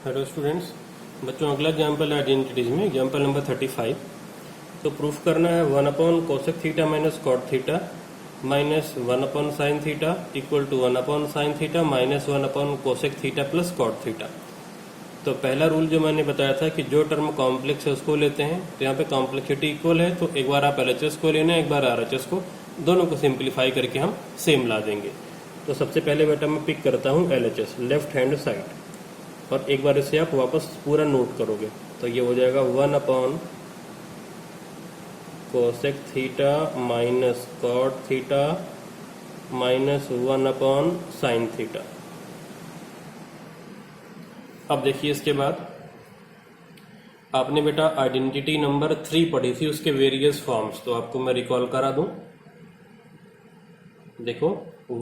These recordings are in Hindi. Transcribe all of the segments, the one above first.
हेलो स्टूडेंट्स, बच्चों अगला एग्जाम्पल है आइडेंटिटीज में एग्जाम्पल नंबर 35। तो प्रूफ करना है 1 upon cosec theta minus cot theta minus 1 upon sine theta equal to 1 upon sine theta minus 1 upon cosec theta plus cot theta. तो पहला रूल जो मैंने बताया था कि जो टर्म कॉम्प्लेक्स है उसको लेते हैं, तो यहाँ पे कॉम्प्लेक्सिटी इक्वल है तो एक बार आप LHS को लेना, एक बार RHS को, दोनों को सिंप्लीफाई करके हम सेम ला देंगे। तो सबसे पहले बेटा मैं पिक करता हूँ LHS लेफ्ट हैंड साइड, और एक बार इसे आप वापस पूरा नोट करोगे तो ये हो जाएगा 1 upon cosec theta minus cot theta minus 1 upon sine theta. अब देखिए इसके बाद आपने बेटा आइडेंटिटी नंबर 3 पढ़ी थी, उसके वेरियस फॉर्म्स, तो आपको मैं रिकॉल करा दूं। देखो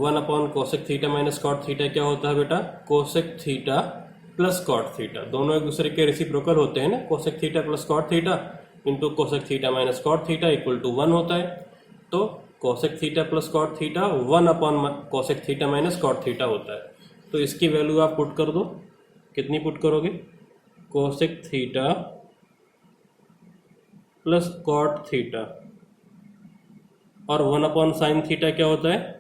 1 upon cosec theta minus cot theta क्या होता है बेटा? Cosec theta plus cot theta, दोनों एक दूसरे के रेसिप्रोकल होते हैं ना। Cosec theta plus cot theta into cosec theta minus cot theta equal to 1 होता है। तो cosec theta plus cot theta 1 upon cosec theta minus cot theta होता है। तो इसकी वैल्यू आप पुट कर दो। कितनी पुट करोगे? Cosec theta plus cot theta, और 1 अपॉन साइन थीटा क्या होता है?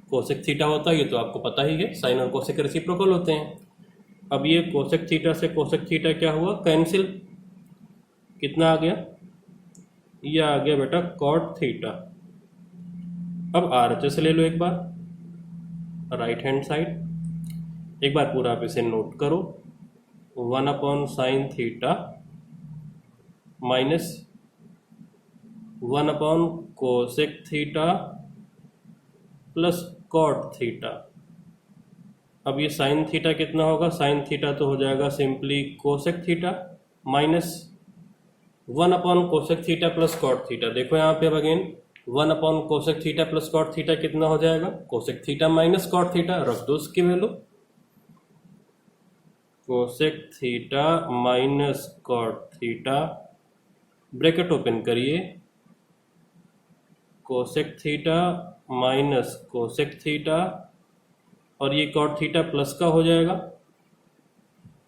कोसेक थीटा होता है, ये तो आपको पता ही है, साइन और कोसेक रेसिप्रोकल होते हैं। अब ये कोसेक थीटा से कोसेक थीटा क्या हुआ? कैंसिल। कितना आ गया? ये आ गया बेटा कॉट थीटा। अब RHS ले लो एक बार राइट हैंड साइड, एक बार पूरा आप इसे नोट करो। 1 upon sine theta minus 1 upon cosec theta plus cot theta. अब ये साइन थीटा कितना होगा? साइन थीटा तो हो जाएगा simply cosec theta minus 1 upon cosec theta plus cot theta. देखो यहाँ पे अब again 1 upon cosec theta plus cot theta कितना हो जाएगा? Cosec theta minus cot theta. रख दो उसकी value, cosec theta minus cot theta, bracket open करिए, cosec theta minus cosec theta, और ये कॉट थीटा प्लस का हो जाएगा।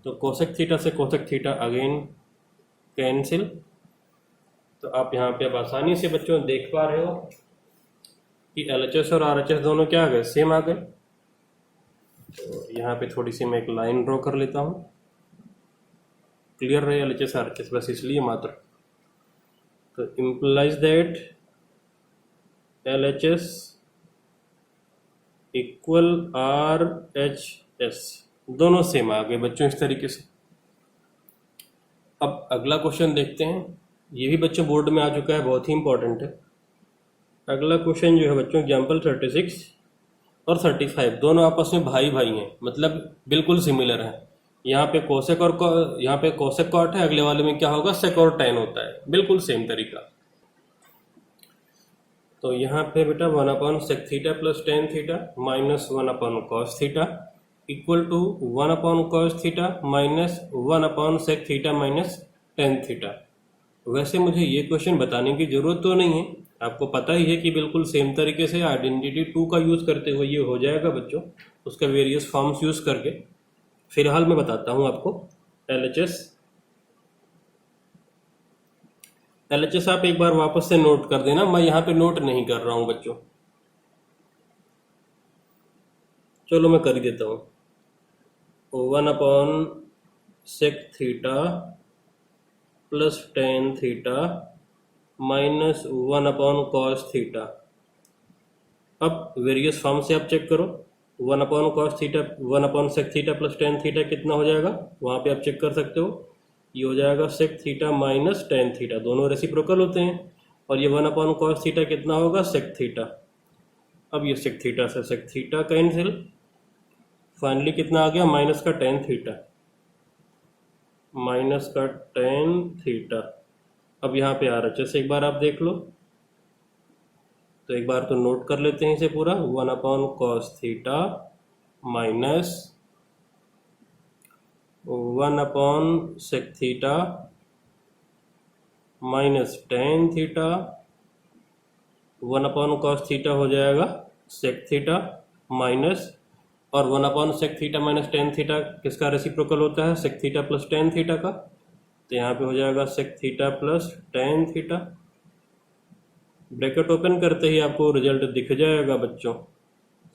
तो कोसेक थीटा से कोसेक थीटा अगेन कैंसिल। तो आप यहाँ पे अब आसानी से बच्चों देख पा रहे हो कि LHS और RHS दोनों क्या आ गए? सेम आ गए। तो यहाँ पे थोड़ी सी मैं एक लाइन ड्रॉ कर लेता हूँ, क्लियर रहे LHS RHS, बस इसलिए मात्र। तो implies that LHS equal RHS, दोनों सेम आ गए बच्चों इस तरीके से। अब अगला क्वेश्चन देखते हैं, ये भी बच्चों बोर्ड में आ चुका है, बहुत ही इंपॉर्टेंट है। अगला क्वेश्चन जो है बच्चों एग्जाम्पल 36 और 35 दोनों आपस में भाई भाई हैं, मतलब बिल्कुल सिमिलर हैं। यहाँ पे कोसेक और यहाँ पे कोसेक कॉट है, अगले वाले में क्या होगा? सेक और टैन होता है, बिल्कुल सेम तरीका। तो यहाँ पे बेटा 1 upon sec theta plus tan theta minus 1 upon cos theta equal to 1 upon cos theta minus 1 upon sec theta minus tan theta. वैसे मुझे ये क्वेश्चन बताने की जरूरत तो नहीं है, आपको पता ही है कि बिल्कुल सेम तरीके से आइडेंटिटी 2 का यूज करते हुए ये हो जाएगा बच्चों, उसका वेरियस फॉर्म्स यूज करके। फिलहाल मैं बताता हूँ आपको LHS आप एक बार वापस से नोट कर देना, मैं यहाँ पे नोट नहीं कर रहा हूँ बच्चों। चलो मैं कर ही देता हूँ। 1 upon sec theta plus tan theta minus 1 upon cos theta. अब वेरियस फॉर्म से आप चेक करो, 1 upon cos theta 1 upon sec theta plus tan theta कितना हो जाएगा? वहाँ पे आप चेक कर सकते हो, ये हो जाएगा sec theta minus tan theta, दोनों रेसिप्रोकल होते हैं। और ये 1 अपॉन कॉस थीटा कितना होगा? Sec theta. अब ये सेक थीटा से सेक थीटा कैंसिल, फाइनली कितना आ गया? माइनस का टेन थीटा, माइनस का टेन थीटा। अब यहाँ पे RHS एक बार आप देख लो, तो एक बार तो नोट कर लेते हैं इसे पूरा। 1 upon cos theta minus 1 upon sec theta minus tan theta, 1 upon cos theta हो जाएगा सेक थीटा माइनस और 1/sec θ - tan θ किसका रेसिप्रोकल होता है? sec θ प्लस tan θ का। तो यहाँ पे हो जाएगा sec θ plus tan θ। Bracket open करते ही आपको रिजल्ट दिख जाएगा बच्चों,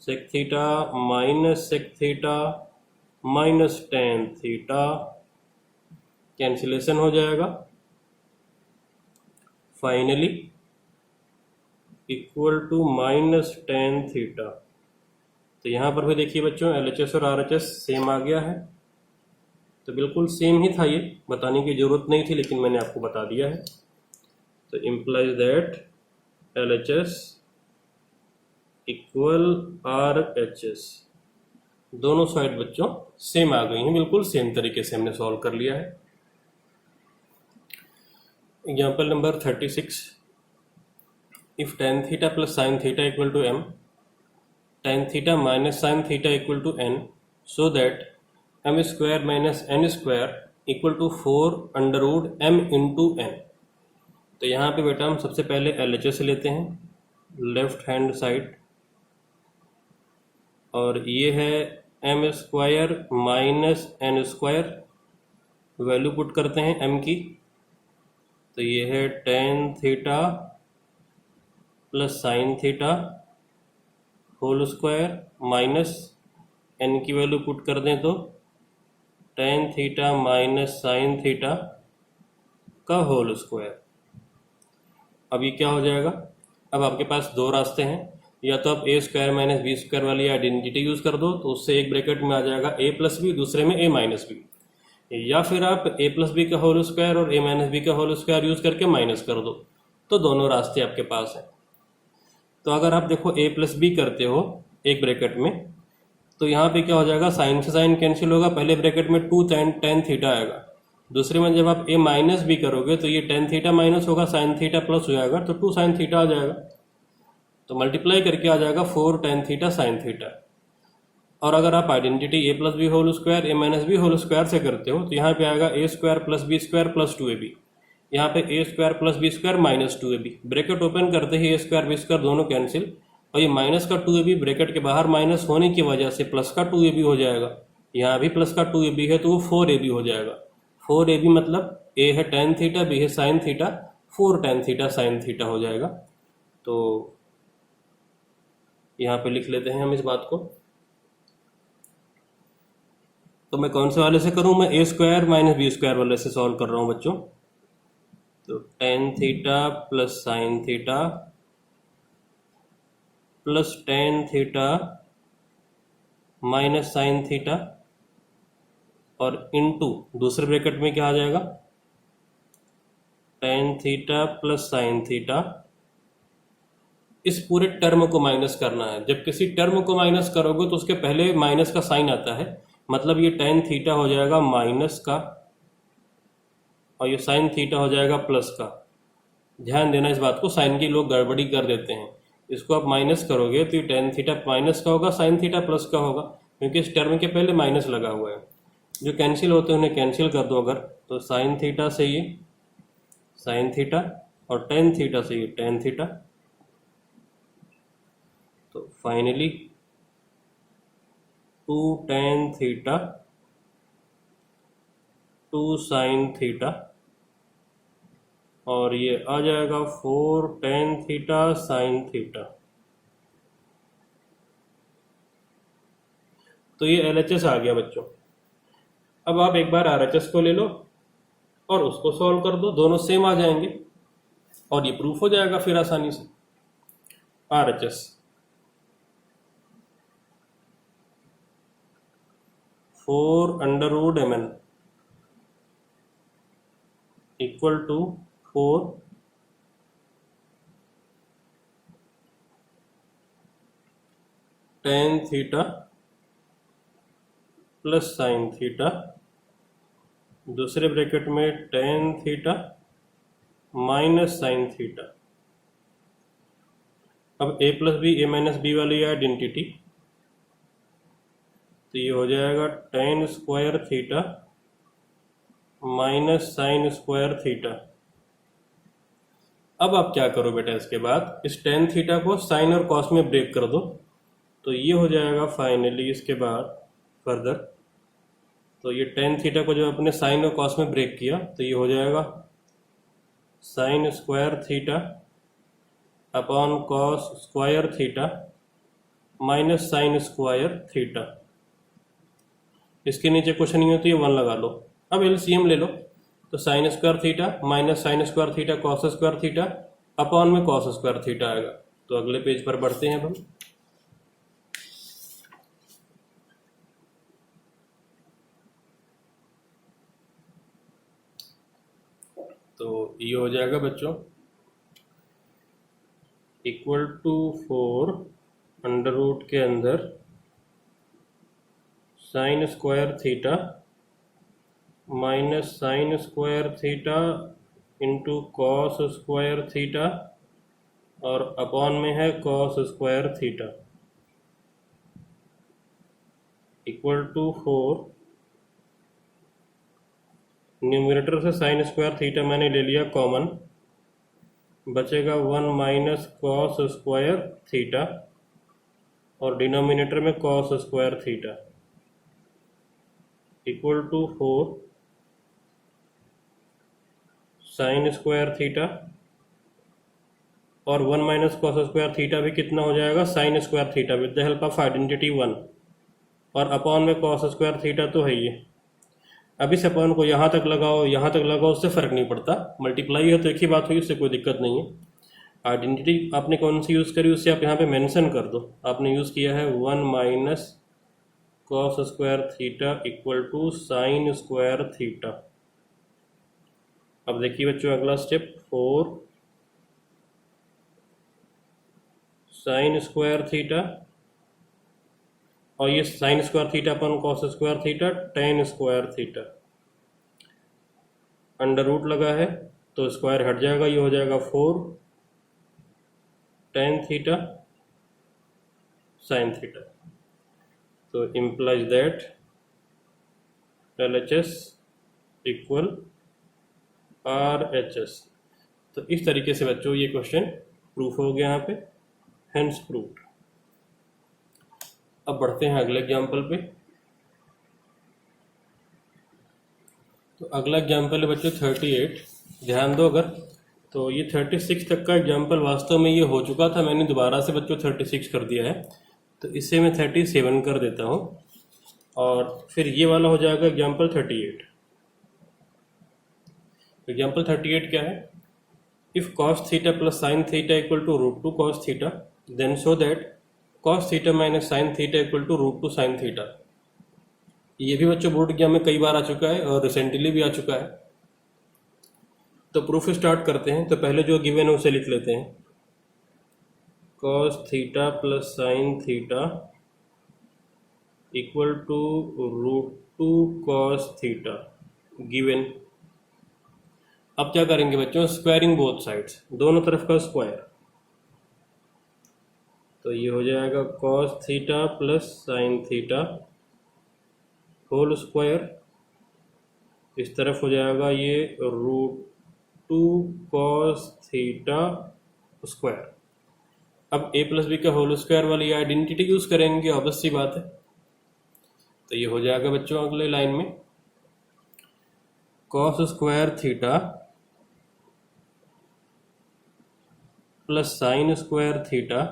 sec θ minus sec θ minus tan θ, cancellation हो जाएगा, finally equal to minus tan θ। तो यहाँ पर भी देखिए बच्चों, LHS और RHS सेम आ गया है। तो बिल्कुल सेम ही था, ये बताने की ज़रूरत नहीं थी, लेकिन मैंने आपको बता दिया है। तो implies that LHS equal RHS, दोनों साइड बच्चों सेम आ गई हैं, बिल्कुल सेम तरीके से हमने सॉल्व कर लिया है। Example number 36, if tan θ plus sin θ equal to m, tan θ minus sin θ equal to n, so that m square minus n square equal to 4√m into n। तो यहाँ पे बेटा हम सबसे पहले LHS लेते हैं, लेफ्ट हैंड साइड, और ये है m square minus n square, value put करते हैं m की। तो ये है tan θ plus sin θ whole square minus n की वैल्यू पुट कर दें तो tan θ माइनस sin θ का होल स्क्वायर। अब ये क्या हो जाएगा? अब आपके पास दो रास्ते हैं, या तो आप a square minus B square वाली आइडेंटिटी यूज़ कर दो, तो उससे एक ब्रैकेट में आ जाएगा a प्लस बी, दूसरे में a माइनस बी, या फिर आप a प्लस बी का होल स्क्वायर और a माइनस बी का होल स्क्वायर यूज़ करके माइनस कर दो। तो दोनों रास्ते आपके पास हैं। तो अगर आप देखो a प्लस बी करते हो एक ब्रैकेट में, तो यहाँ पे क्या हो जाएगा? साइन से साइन कैंसिल होगा, पहले ब्रैकेट में 2 tan θ आएगा, दूसरे में जब आप a माइनस बी करोगे तो ये tan θ माइनस होगा, sin θ प्लस हो जाएगा, तो 2 sin θ आ जाएगा। तो मल्टीप्लाई करके आ जाएगा 4 tan θ sin θ। और अगर आप identity a plus B whole square a minus B whole square से करते हो, तो यहाँ पे आएगा a square plus B square plus 2ab, यहाँ पे a square plus B square minus 2ab। Bracket open करते ही a स्क्वायर बी स्क्वायर दोनों कैंसिल, और ये माइनस का 2ab ब्रैकेट के बाहर माइनस होने की वजह से प्लस का 2ab हो जाएगा। यहाँ भी प्लस का 2ab है तो वो 4ab हो जाएगा। 4ab मतलब a है tan θ, b है sin θ, 4 tan θ sin θ हो जाएगा। तो यहाँ पे लिख लेते हैं हम इस बात को। तो मैं कौन से वाले से करूँ? मैं a square minus B square वाले से सॉल्व कर रहा हूँ बच्चों। तो tan θ plus sin θ plus tan θ minus sin θ, और इनटू दूसरे ब्रैकेट में क्या आ जाएगा? tan θ plus sin θ। इस पूरे टर्म को माइनस करना है। जब किसी टर्म को माइनस करोगे तो उसके पहले माइनस का साइन आता है, मतलब ये tan θ हो जाएगा माइनस का, और ये sin θ हो जाएगा प्लस का। ध्यान देना इस बात को, साइन की लोग गड़बड़ी कर देते हैं। इसको आप माइनस करोगे तो ये tan θ माइनस का होगा, sin θ प्लस का होगा, क्योंकि इस टर्म के पहले माइनस लगा हुआ है। जो कैंसिल होते हैं उन्हें कैंसिल कर दो अगर, तो sin θ से ये sin θ और tan θ से ये tan θ। तो फाइनली 2 tan θ 2 sin θ, और ये आ जाएगा 4 tan θ sin θ। तो ये LHS आ गया बच्चों। अब आप एक बार RHS को ले लो और उसको सॉल्व कर दो, दोनों सेम आ जाएंगे और ये प्रूफ हो जाएगा फिर आसानी से। RHS 4√mn equal to 4 tan θ plus sin θ, दूसरे ब्रैकेट में tan θ माइनस sin θ। अब a plus B a minus B वाली आइडेंटिटी, तो ये हो जाएगा tan square θ minus sin square θ। अब आप क्या करो बेटा, इसके बाद इस tan θ को साइन और कॉस में ब्रेक कर दो, तो ये हो जाएगा फाइनली इसके बाद फर्दर, तो ये टेन थीटा को जब अपने साइन और कॉस में ब्रेक किया तो ये हो जाएगा sign square theta upon cos square theta minus sine square theta. इसके नीचे कुछ नहीं होती है, 1 लगा लो। अब एलसीएम ले लो, तो sign square theta minus sine square theta cos square theta upon में कॉस स्क्वायर थीटा आएगा। तो अगले पेज पर बढ़ते हैं अब हम। तो ये हो जाएगा बच्चों इक्वल टू 4 अंडर रूट के अंदर sine square theta minus sine square theta into cos square theta और अपॉन में है cos square theta equal to 4। Numerator से साइन स्क्वायर थीटा मैंने ले लिया कॉमन, बचेगा 1 माइनस कॉस स्क्वायर थीटा और डिनोमिनेटर में cos square theta equal to 4 sine square theta और 1 माइनस कॉस स्क्वायर थीटा भी कितना हो जाएगा sign square theta with the help of identity 1 और अपॉन में कॉस स्क्वायर थीटा तो है ये। अब इस अपॉन को यहाँ तक लगाओ यहाँ तक लगाओ, उससे फ़र्क नहीं पड़ता, मल्टीप्लाई है तो एक ही बात हुई, उससे कोई दिक्कत नहीं है। आइडेंटिटी आपने कौन सी यूज़ करी उससे आप यहाँ पे मेंशन कर दो। आपने यूज़ किया है 1 minus cos square theta equal to sine square theta. अब देखिए बच्चों अगला स्टेप 4 साइन स्क्वायर थीटा और ये sine square theta upon cos square theta tan square theta, under root लगा है तो स्क्वायर हट जाएगा, ये हो जाएगा 4 टेन थीटा साइन थीटा। तो implies that LHS equal RHS। तो इस तरीके से बच्चों ये क्वेश्चन प्रूफ हो गया यहाँ पे, हेंस प्रूव्ड। अब बढ़ते हैं अगले एग्जाम्पल पे। तो अगला एग्जाम्पल है बच्चों 38। ध्यान दो अगर, तो ये 36 तक का एग्जाम्पल वास्तव में ये हो चुका था, मैंने दोबारा से बच्चों 36 कर दिया है, तो इससे मैं 37 कर देता हूँ और फिर ये वाला हो जाएगा एग्जाम्पल 38। एग्जाम्पल 38 क्या है? If cos theta plus sine theta equal to root two cos theta then show that cos theta minus sine theta equal to root two sine theta. ये भी बच्चों बोर्ड एग्जाम में कई बार आ चुका है और रिसेंटली भी आ चुका है। तो प्रूफ स्टार्ट करते हैं। तो पहले जो गिवन है उसे लिख लेते हैं, cos theta plus sine theta equal to root two cos theta given. अब क्या करेंगे बच्चों? स्क्वायरिंग बोथ साइड्स, दोनों तरफ का स्क्वायर। तो ये हो जाएगा cos theta plus sine theta whole square, इस तरफ हो जाएगा ये root two cos theta square. अब a प्लस बी का होल स्क्वायर वाली आइडेंटिटी यूज करेंगे, ऑब्वियस सी बात है। तो ये हो जाएगा बच्चों अगले लाइन में cos square theta plus sine square theta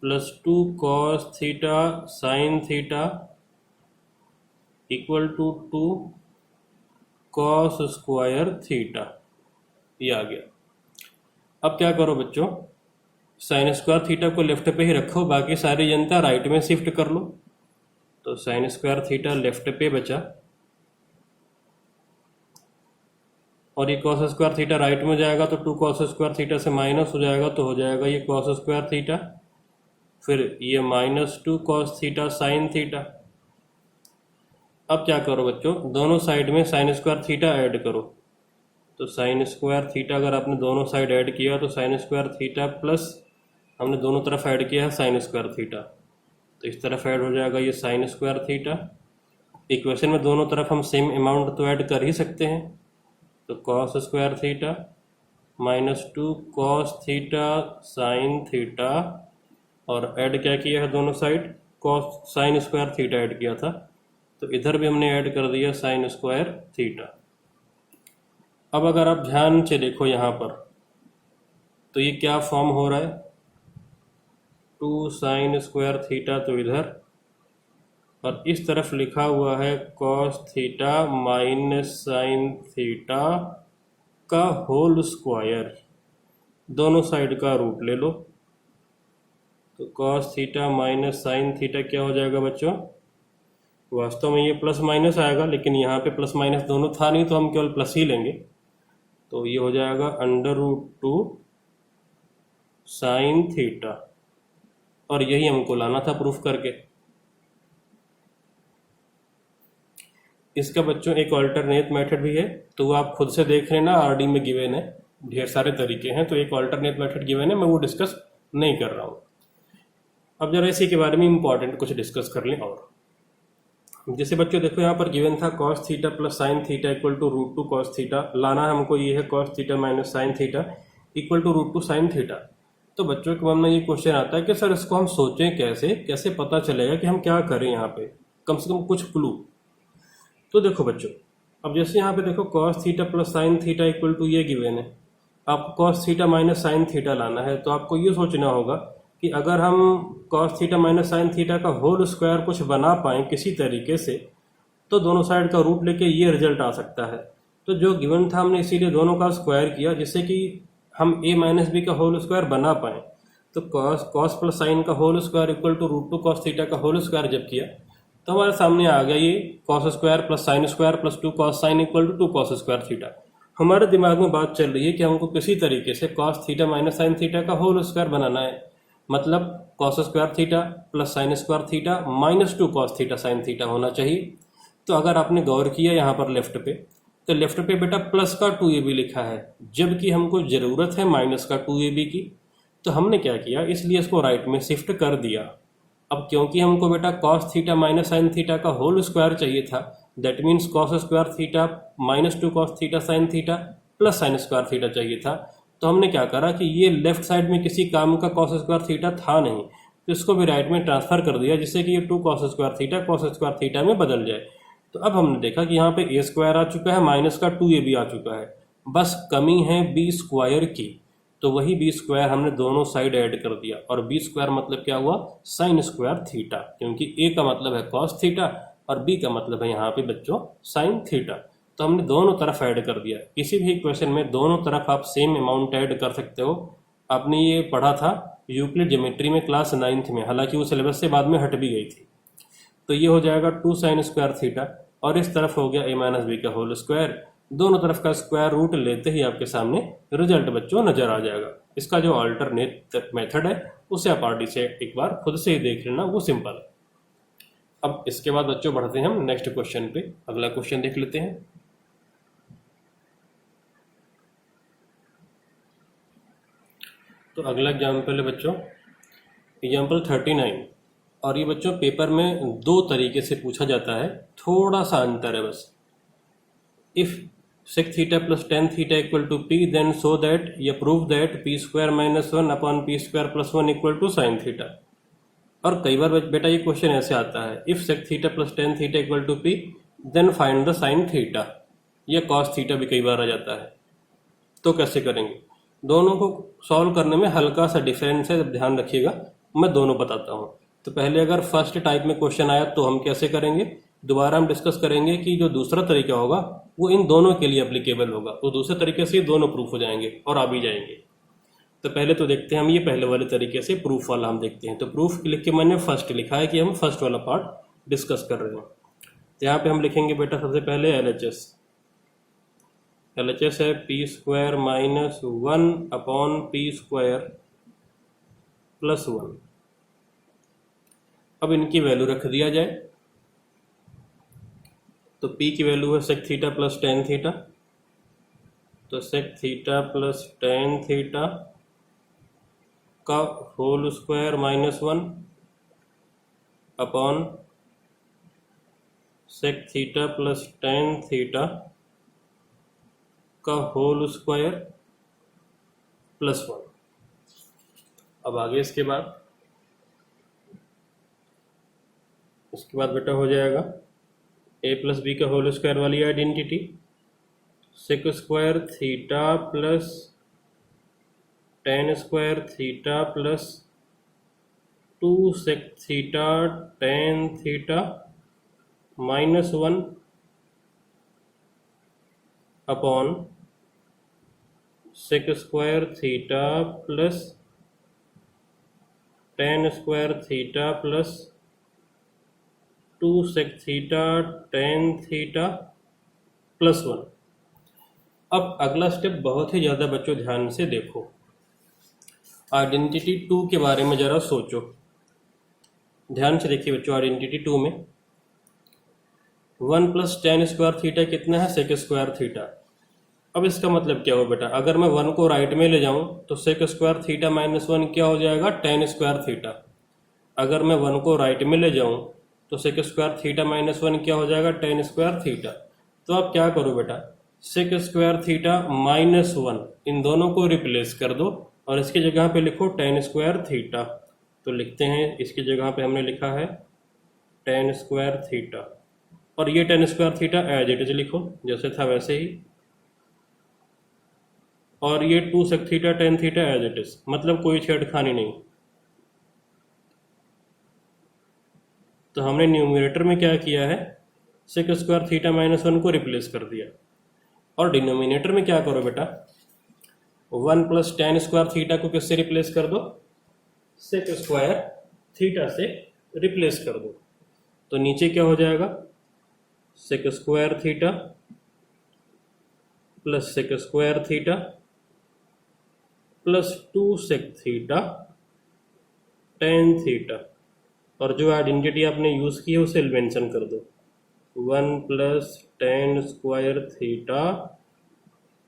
plus 2 cos theta sine theta equal to 2 cos square theta. ये आ गया। अब क्या करो बच्चों, साइन स्क्वायर थीटा को लेफ्ट पे ही रखो, बाकी सारी जनता राइट में शिफ्ट कर लो। तो साइन स्क्वायर थीटा लेफ्ट पे बचा और ये कॉस स्क्वायर थीटा राइट में जाएगा तो 2 कॉस स्क्वायर थीटा से माइनस हो जाएगा, तो हो जाएगा ये कॉस स्क्वायर थीटा, फिर ये minus 2 cos theta sine theta. अब क्या करो बच्चों, दोनों साइड में साइन स्क्वायर थीटा ऐड करो। तो साइन स्क्वायर थीटा अगर आपने दोनों साइड ऐड किया तो साइन स्क्वायर थीटा प्लस हमने दोनों तरफ ऐड किया है साइन स्क्वायर थीटा, तो इस तरफ ऐड हो जाएगा ये साइन स्क्वायर थीटा। इक्वेशन में दोनों तरफ हम सेम अमाउंट तो ऐड कर ही सकते हैं, तो cos square theta minus 2 cos theta sine theta और ऐड क्या किया है दोनों side, cos sine square theta add किया था, तो इधर भी हमने ऐड कर दिया साइन स्क्वायर थीटा। अब अगर आप ध्यान से देखो यहाँ पर, तो ये क्या फॉर्म हो रहा है, 2 साइन स्क्वायर थीटा तो इधर, और इस तरफ लिखा हुआ है cos theta minus sine theta का होल स्क्वायर, दोनों साइड का रूट ले लो। तो cos theta minus sine theta क्या हो जाएगा बच्चों, वास्तव में ये प्लस माइनस आएगा, लेकिन यहाँ पे प्लस माइनस दोनों था नहीं तो हम केवल प्लस ही लेंगे, तो ये हो जाएगा √2 साइन थीटा, और यही हमको लाना था प्रूफ करके। इसका बच्चों एक ऑल्टरनेट मेथड भी है, तो वो आप खुद से देख लेना, आरडी में गिवन है, ढेर सारे तरीके हैं, तो एक ऑल्टरनेट मेथड गिवन है, मैं वो डिस्कस नहीं कर रहा हूँ। अब जरा इसी के बारे में इंपॉर्टेंट कुछ डिस्कस कर लें। और जैसे बच्चों देखो यहाँ पर गिवन था cos theta plus sine theta equal to √2 cos theta, लाना हमको ये है cos theta minus sine theta equal to √2 sine theta. तो बच्चों के मन में ये क्वेश्चन आता है कि सर इसको हम सोचें कैसे, कैसे पता चलेगा कि हम क्या करें, यहाँ पे कम से कम कुछ क्लू। तो देखो बच्चों, अब जैसे यहाँ पे देखो cos theta plus sine theta equal to ये गिवन है, आपको cos theta minus sine theta लाना है, तो आपको ये सोचना होगा कि अगर हम cos theta minus sine theta का होल स्क्वायर कुछ बना पाएँ किसी तरीके से, तो दोनों साइड का रूट लेके ये रिजल्ट आ सकता है। तो जो गिवन था हमने इसीलिए दोनों का स्क्वायर किया, जिससे कि हम a माइनस बी का होल स्क्वायर बना पाएँ। तो कॉस प्लस साइन का whole square equal to √2 cos theta का होल स्क्वायर जब किया, तो हमारे सामने आ गया ये cos square plus sine square plus 2 cos sine equal to 2 cos square theta. हमारे दिमाग में बात चल रही है कि हमको किसी तरीके से cos theta minus sine theta का होल स्क्वायर बनाना है, मतलब cos square theta plus sine square theta minus 2 cos theta sine theta होना चाहिए। तो अगर आपने गौर किया यहाँ पर लेफ्ट पे, तो लेफ्ट पे बेटा प्लस का 2ab लिखा है, जबकि हमको ज़रूरत है माइनस का 2ab की। तो हमने क्या किया, इसलिए इसको राइट में शिफ्ट कर दिया। अब क्योंकि हमको बेटा cos theta minus sine theta का होल स्क्वायर चाहिए था, that means cos square theta minus 2 cos theta sine theta plus sine square theta चाहिए था। तो हमने क्या करा कि ये लेफ्ट साइड में किसी काम का कॉस स्क्वायर थीटा था नहीं, तो इसको भी राइट में ट्रांसफर कर दिया, जिससे कि ये 2 कॉस स्क्वायर थीटा में बदल जाए। तो अब हमने देखा कि यहाँ पे a स्क्वायर आ चुका है, माइनस का 2ab आ चुका है, बस कमी है b स्क्वायर की। तो वही b स्क्वायर हमने दोनों साइड ऐड कर दिया, और b स्क्वायर मतलब क्या हुआ, साइन स्क्वायर थीटा, क्योंकि a का मतलब है कॉस थीटा और b का मतलब है यहाँ पे बच्चों साइन थीटा। तो हमने दोनों तरफ ऐड कर दिया। किसी भी इक्वेशन में दोनों तरफ आप सेम अमाउंट ऐड कर सकते हो। आपने ये पढ़ा था यूक्लिड ज्योमेट्री में क्लास 9th में, हालांकि वो सिलेबस से बाद में हट भी गई थी। तो ये हो जाएगा 2 साइन स्क्वायर थीटा, और इस तरफ हो गया a माइनस बी का होल स्क्वायर। दोनों तरफ का स्क्वायर रूट लेते ही आपके सामने रिजल्ट बच्चों नजर आ जाएगा। इसका जो अल्टरनेट मेथड है उसे आप आरडी से एक बार खुद से ही देख लेना, वो सिंपल है। अब इसके बाद बच्चों बढ़ते हैं हम नेक्स्ट क्वेश्चन पे, अगला क्वेश्चन देख लेते हैं। तो अगला एग्जाम्पल है बच्चों एग्जाम्पल 39, और ये बच्चों पेपर में दो तरीके से पूछा जाता है, थोड़ा सा अंतर है बस। If sec theta plus tan theta equal to p, then so that या prove that p square minus 1 upon p square plus 1 equal to sine theta. और कई बार बेटा ये क्वेश्चन ऐसे आता है, if sec theta plus tan theta equal to p, then find the sine theta, या cos थीटा भी कई बार आ जाता है। तो कैसे करेंगे, दोनों को सॉल्व करने में हल्का सा डिफरेंस है, ध्यान रखिएगा, मैं दोनों बताता हूँ। तो पहले अगर फर्स्ट टाइप में क्वेश्चन आया तो हम कैसे करेंगे, दोबारा हम डिस्कस करेंगे कि जो दूसरा तरीका होगा वो इन दोनों के लिए एप्लीकेबल होगा, वो दूसरे तरीके से दोनों प्रूफ हो जाएंगे और आ भी जाएंगे। तो पहले तो देखते हैं हम ये पहले वाले तरीके से प्रूफ वाला हम देखते हैं। तो प्रूफ लिख के मैंने फर्स्ट लिखा है कि हम फर्स्ट वाला पार्ट डिस्कस कर रहे हैं। तो यहाँ पे हम लिखेंगे बेटा सबसे पहले LHS है p square minus 1 upon p square plus 1। अब इनकी वैल्यू रख दिया जाए, तो p की वैल्यू है sec theta plus tan theta, तो sec theta plus tan theta का whole square minus 1 upon sec theta plus tan theta का होल स्क्वायर प्लस 1। अब आगे इसके बाद इसके बाद बेटा हो जाएगा ए प्लस बी का होल स्क्वायर वाली identity, sec square theta plus tan square theta plus 2 sec theta tan theta -1 upon sec square theta plus tan square theta plus 2 sec theta tan theta +1। अब अगला स्टेप बहुत ही ज़्यादा बच्चों ध्यान से देखो, आइडेंटिटी 2 के बारे में ज़रा सोचो, ध्यान से देखिए बच्चों। आइडेंटिटी 2 में 1 प्लस टेन स्क्वायर थीटा कितना है, सेक स्क्वायर थीटा। अब इसका मतलब क्या हो बेटा, अगर मैं 1 को राइट में ले जाऊं तो सेक स्क्वायर थीटा -1 क्या हो जाएगा, टेन स्क्वायर थीटा। अगर मैं 1 को राइट में ले जाऊं तो सेक स्क्वायर थीटा -1 क्या हो जाएगा, टेन स्क्वायर थीटा। तो आप क्या करो बेटा, सेक स्क्वायर थीटा -1 इन दोनों को रिप्लेस कर दो और इसकी जगह पे लिखो टेन स्क्वायर थीटा। तो लिखते हैं, इसकी जगह पे हमने लिखा है टेन स्क्वायर थीटा, और ये tan square theta as it is लिखो जैसे था वैसे ही, और ये 2 sec theta tan theta as it is, मतलब कोई छेड़खानी नहीं। तो हमने न्यूमरेटर में क्या किया है, सेक स्क्वायर थीटा -1 को रिप्लेस कर दिया, और डिनोमिनेटर में क्या करो बेटा, 1 प्लस टेन स्क्वायर थीटा को किससे रिप्लेस कर दो, सेक स्क्वायर थीटा से रिप्लेस कर दो। तो नीचे क्या हो जाएगा, sec square theta plus sec square theta plus 2 sec theta tan theta, और जो आइडेंटिटी आपने यूज़ की है उसे मेंशन कर दो, 1 plus tan square theta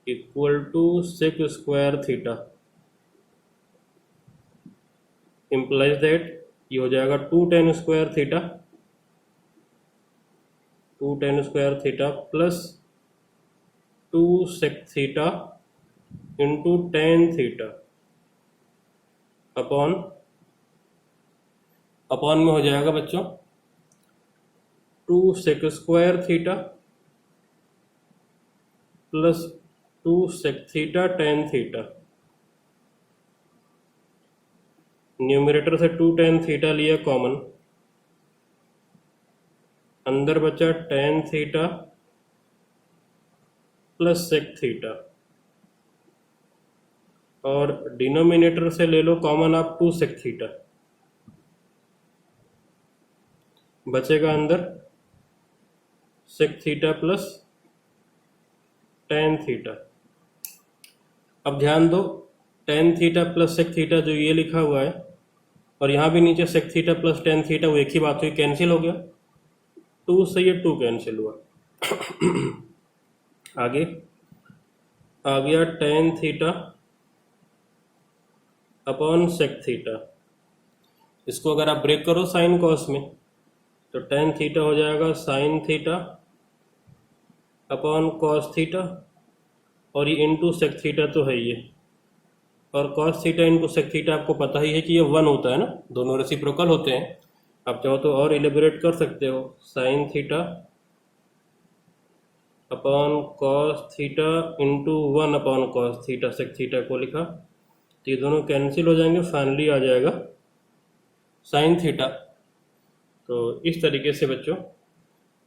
equal to sec square theta, implies that ये हो जाएगा 2 tan square theta, 2 tan square theta plus 2 sec theta into tan theta upon में हो जाएगा बच्चों 2 sec square theta plus 2 sec theta tan theta. Numerator से 2 टेन थीटा लिया कॉमन, अंदर बचा tan theta plus sec theta, और डिनोमिनेटर से ले लो कॉमन आप 2 सेक थीटा, बचेगा अंदर sec theta plus tan theta. अब ध्यान दो, tan theta plus sec theta जो ये लिखा हुआ है, और यहाँ भी नीचे sec theta plus tan theta, वो एक ही बात हुई, कैंसिल हो गया, 2 से ये 2 कैंसिल हुआ। आगे आ गया tan theta upon sec theta. इसको अगर आप ब्रेक करो साइन कॉस में तो टेन थीटा हो जाएगा sine theta upon cos theta, और ये इंटू सेक थीटा तो है ये, और cos theta into sec theta आपको पता ही है कि ये 1 होता है ना, दोनों रेसिप्रोकल होते हैं। आप चाहो तो और इलेबोरेट कर सकते हो, sine theta upon cos theta into 1 upon cos theta, sec theta को लिखा, तो ये दोनों कैंसिल हो जाएंगे, फाइनली आ जाएगा साइन थीटा। तो इस तरीके से बच्चों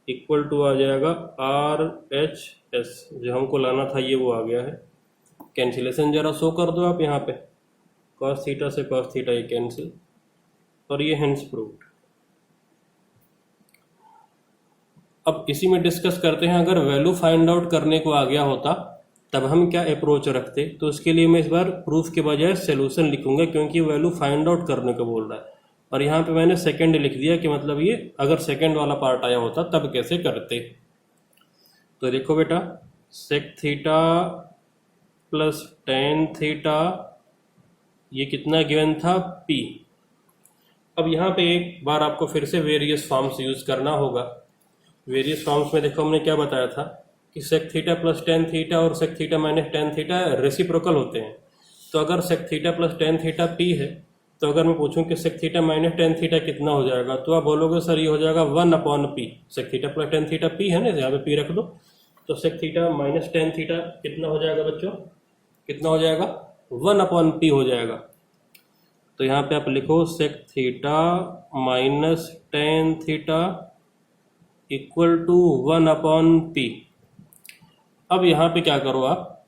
इक्वल टू आ जाएगा RHS, जो हमको लाना था ये वो आ गया है। कैंसिलेशन जरा शो कर दो आप यहाँ पे, कॉस थीटा से कॉस थीटा ये कैंसिल, और ये हेंस प्रूव्ड। अब इसी में डिस्कस करते हैं, अगर वैल्यू फाइंड आउट करने को आ गया होता तब हम क्या अप्रोच रखते। तो उसके लिए मैं इस बार प्रूफ के बजाय सोल्यूशन लिखूंगा, क्योंकि वैल्यू फाइंड आउट करने को बोल रहा है, और यहाँ पे मैंने सेकंड लिख दिया कि मतलब ये अगर सेकंड वाला पार्ट आया होता तब कैसे करते। तो देखो बेटा, sec theta plus tan theta, ये कितना गिवन था P। अब यहाँ पे एक बार आपको फिर से वेरियस फॉर्म्स यूज करना होगा। वेरियस फॉर्म्स में देखो हमने क्या बताया था कि sec theta plus tan theta और sec theta minus tan theta reciprocal होते हैं। तो अगर sec theta plus tan theta P है तो अगर मैं पूछूं कि sec theta minus tan theta कितना हो जाएगा, तो आप बोलोगे सर ये हो जाएगा 1/p। Sec theta plus tan theta p है ना, यहाँ पे p रख दो। तो sec theta minus tan theta कितना हो जाएगा बच्चों, कितना हो जाएगा, 1/p हो जाएगा। तो यहाँ पे आप लिखो sec theta minus tan theta equal to 1/p। अब यहाँ पे क्या करो, आप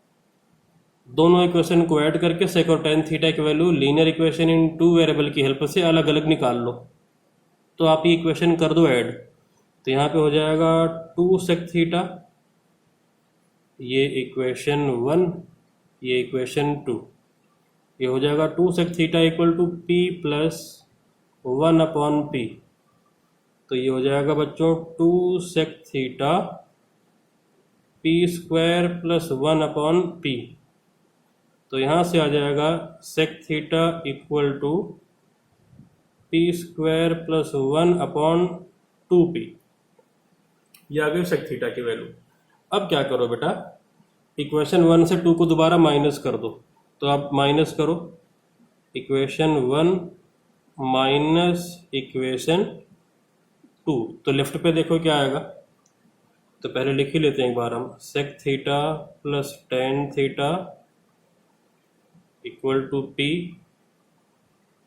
दोनों इक्वेशन को ऐड करके सेक और टेन थीटा की value linear equation in two variable की हेल्प से अलग अलग निकाल लो। तो आप ये इक्वेशन कर दो ऐड, तो यहाँ पे हो जाएगा 2 सेक थीटा, ये इक्वेशन 1, ये इक्वेशन 2, ये हो जाएगा 2 sec theta equal to p plus 1/p। तो ये हो जाएगा बच्चों 2 sec theta p square plus 1/p। तो यहाँ से आ जाएगा sec theta equal to p square plus 1/2p। ये आ गई सेक थीटा की वैल्यू। अब क्या करो बेटा, इक्वेशन 1 से 2 को दोबारा माइनस कर दो। तो आप माइनस करो इक्वेशन 1 माइनस इक्वेशन 2, तो लेफ्ट पे देखो क्या आएगा। तो पहले लिख ही लेते हैं एक बार हम, sec theta plus tan theta equal to p,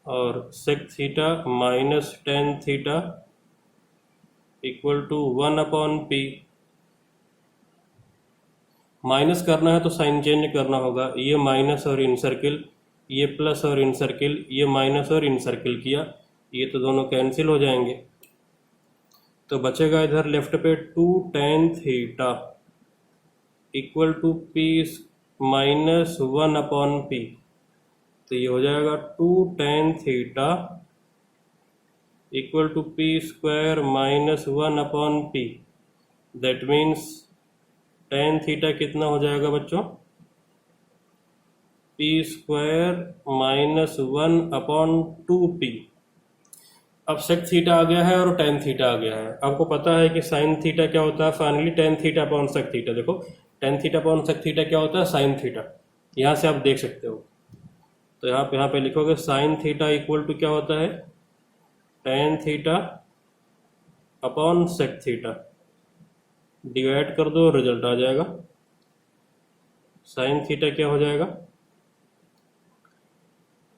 और sec theta minus tan theta equal to 1/p। Minus करना है तो साइन चेंज करना होगा, ये माइनस और इन सर्किल, ये प्लस और इन सर्किल, ये माइनस और इन सर्किल किया, ये तो दोनों कैंसिल हो जाएंगे। तो बचेगा इधर लेफ्ट पे 2 tan theta equal to p minus 1/p। तो ये हो जाएगा 2 tan theta equal to p square minus 1/p। That means tan theta कितना हो जाएगा बच्चों, p स्क्वायर माइनस 1/2p। अब सेक थीटा आ गया है और टेन थीटा आ गया है। आपको पता है कि साइन थीटा क्या होता है, finally tan theta upon sec theta. देखो tan theta upon sec theta क्या होता है, साइन थीटा। यहाँ से आप देख सकते हो। तो यहाँ पे लिखोगे साइन थीटा इक्वल टू क्या होता है, tan theta upon sec theta. Divide कर दो, रिजल्ट आ जाएगा। साइन थीटा क्या हो जाएगा,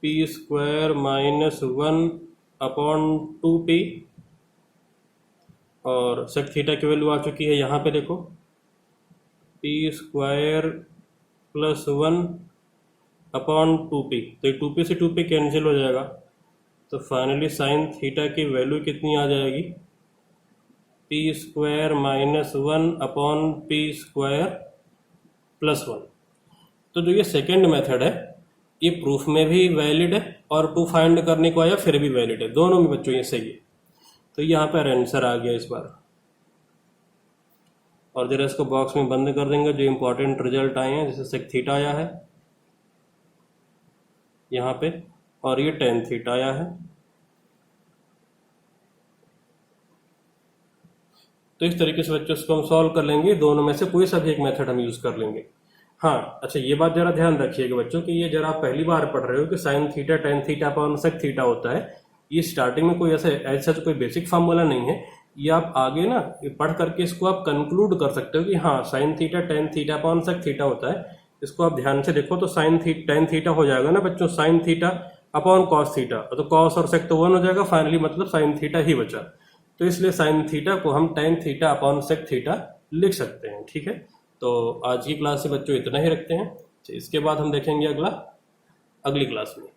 p स्क्वायर माइनस 1/2p, और सेक थीटा की वैल्यू आ चुकी है यहाँ पे देखो, p स्क्वायर प्लस 1/2p। तो 2p से 2p कैंसिल हो जाएगा। तो फाइनली साइन थीटा की वैल्यू कितनी आ जाएगी, p square minus 1/p square plus 1। तो जो ये सेकेंड मेथड है ये प्रूफ में भी वैलिड है और टू फाइंड करने को आया फिर भी वैलिड है, दोनों में बच्चों ये सही है। तो यहाँ पर आंसर आ गया इस बार। और जरा इसको बॉक्स में बंद कर देंगे, जो इंपॉर्टेंट रिजल्ट आए हैं, जैसे सेक थीटा आया है यहाँ पे, और ये टेन थीटा आया है। तो इस तरीके से बच्चों इसको हम सॉल्व कर लेंगे, दोनों में से कोई सा भी एक मेथड हम यूज कर लेंगे। हाँ अच्छा, ये बात जरा ध्यान रखिएगा बच्चों कि ये जरा आप पहली बार पढ़ रहे हो कि sine theta tan theta upon sec theta होता है। ये स्टार्टिंग में कोई ऐसा कोई बेसिक फार्मूला नहीं है। ये आप आगे ना पढ़ करके इसको आप कंक्लूड कर सकते हो कि हाँ sine theta tan theta upon sec theta होता है। इसको आप ध्यान से देखो तो साइन टेन थीटा हो जाएगा ना बच्चों, sign theta upon cos theta, तो कॉस और सेक तो 1 हो जाएगा, फाइनली मतलब साइन थीटा ही बचा। तो इसलिए साइन थीटा को हम tan theta upon sec theta लिख सकते हैं। ठीक है, तो आज की क्लास से बच्चों इतना ही रखते हैं। इसके बाद हम देखेंगे अगली क्लास में।